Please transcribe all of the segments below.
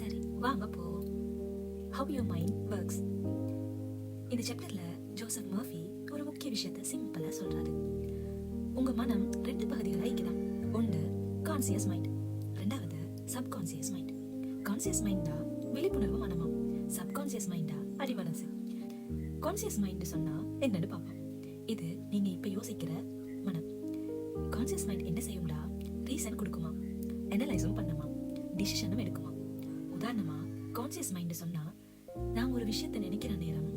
சரி, வாங்க போவோம். How your mind works. இந்த சாப்டர்ல ஜோசப் மர்ஃபி ஒரு முக்கிய விஷயத்தை சிம்பிளா சொல்றாரு. உங்க மனம் 2 பகுதிகளா இருக்குதான். ஒன்று கான்சியஸ் மைண்ட், ரெண்டாவது சப்கான்சியஸ் மைண்ட். கான்சியஸ் மைண்டா விழிப்புணர்வு மனமா, சப்கான்சியஸ் மைண்டா அடிமனசு. கான்சியஸ் மைண்ட் சொன்னா என்னன்னு பார்ப்போம். இது நீங்க இப்ப யோசிக்கிற மனம். கான்சியஸ் மைண்ட் என்ன செய்யும்டா, ரீசன் கொடுக்குமா, அனலைஸும் பண்ணுமா, டிசிஷனும் எடுக்குமா. உதாரணமா கான்சியஸ் மைண்ட் சொன்னா, நான் ஒரு விஷயத்தை நினைக்கிற நேரம்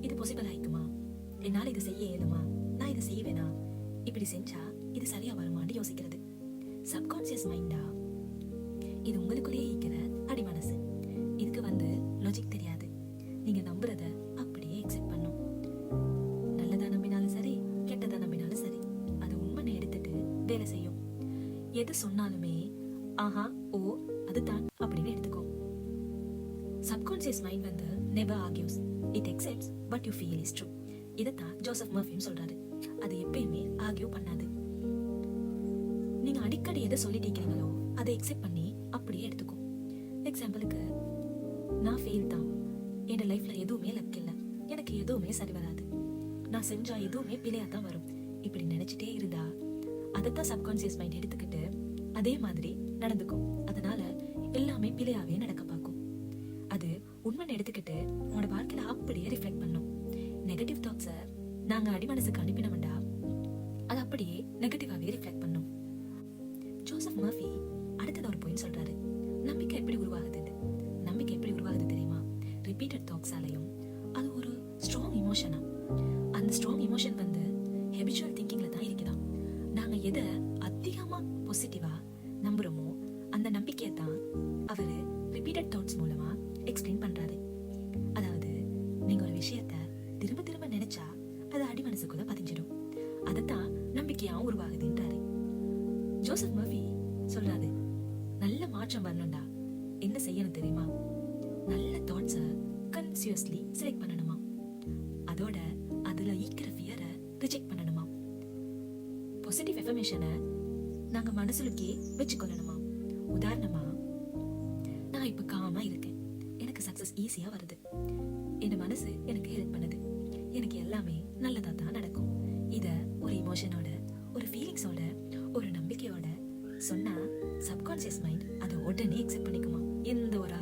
இது பாசிபிள் ஆயிக்குமா, என்னால இதை செய்ய இயலுமா, நான் இதை செய்வேனா, இப்படி செஞ்சா இது சரியா வருமான்னு யோசிக்கிறது. சப்கான்சியஸ் மைண்டா இது உங்களுக்குள்ளேயே இருக்கிற அடிமனசு. இதுக்கு லாஜிக் தெரியாது, நீங்க நம்புறத அப்படியே எக்ஸெப்ட் பண்ணும். நல்லதா நம்பினாலும் சரி, கெட்டதா நம்பினாலும் சரி, அது உண்மையை எடுத்துட்டு வேலை செய்யும். எது சொன்னாலுமே ஆஹா ஓ அதுதான் அப்படின்னு எடுத்துக்கோ. Subconscious mind never argues, it accepts what you feel is true. இதைத்தான் ஜோசப் மர்ஃபியும் சொல்றாரு. அது எப்பயுமே ஆர்கியூ பண்ணாது. நீங்க அடிக்கடி எதை சொல்லிட்டு இருக்கீங்களோ அதை எக்ஸெப்ட் பண்ணி அப்படியே எடுத்துக்கும். எக்ஸாம்பிளுக்கு, நான் ஃபெயில் தான், என் லைஃப்ல எதுவுமே லக் இல்லை, எனக்கு எதுவுமே சரி வராது, நான் செஞ்சா எதுவுமே பிழையா தான் வரும், இப்படி நினைச்சிட்டே இருந்தா அதைத்தான் சப்கான்சியஸ் மைண்ட் எடுத்துக்கிட்டு அதே மாதிரி நடந்துக்கும். அதனால எல்லாமே பிழையாவே நடக்க பார்க்கும். அது உண்மையை எடுத்துக்கிட்டு உங்களோட வாழ்க்கையில அப்படியே ரிஃப்ளெக்ட் பண்ணும். நெகட்டிவ் தாட்ஸை நாங்க அடிமனசுக்கு அனுப்பினோம்டா அது அப்படியே நெகட்டிவாவே ரிஃப்ளெக்ட் பண்ணும். ஜோசப் மர்ஃபி அடுத்தது ஒரு பாயிண்ட் சொல்றாரு. நம்பிக்கை எப்படி உருவாகுது? நம்பிக்கை எப்படி உருவாகுது தெரியுமா? ரிப்பீட்டட் தாட்ஸாலையும். அது ஒரு ஸ்ட்ராங் இமோஷனா. அந்த ஸ்ட்ராங் இமோஷன் ஹெபிச்சுவல் திங்கிங்ல தான் இருக்குதான். நாங்க எதை அதிகமா பாசிட்டிவா நம்புறோமோ அந்த நம்பிக்கையை தான் அவரு ரிப்பீட்டட் தாட்ஸ் மூலமா எக்ஸ்பிளைன் பண்றாரு. அதாவது நீங்க ஒரு விஷயத்த திரும்ப திரும்ப நினைச்சா அது அடிமனசுக்குள்ள பதிஞ்சிடும். அதைத்தான் நம்பிக்கையா உருவாகுதுன்றாரு. ஜோசப் மர்ஃபி சொல்றாரு, நல்ல மாற்றம் வரணும்டா என்ன செய்யணும் தெரியுமா? நல்ல தாட்ஸை கன்சியஸ்லி செலக்ட் பண்ணணுமா, அதோட அதுல ஈக்கிற ஃபியரை ரிஜெக்ட் பண்ணணுமா, பாசிட்டிவ் எஃபர்மேஷனை நாங்க மனசுலக்கே வச்சுக்கொள்ளணுமா. உதாரணமா, நான் இப்ப காமா இருக்கேன், எனக்கு சக்சஸ் ஈஸியா வருது, என் மனசு எனக்கு ஹெல்ப் பண்ணுது, எனக்கு எல்லாமே நல்லதா தான் நடக்கும். இத ஒரு இமோஷனோட, ஒரு ஃபீலிங்ஸோட, ஒரு நம்பிக்கையோட சொன்னா சப்கான்சியஸ் மைண்ட் அதை உடனே அக்செப்ட் பண்ணிக்குமா. எந்த ஒரு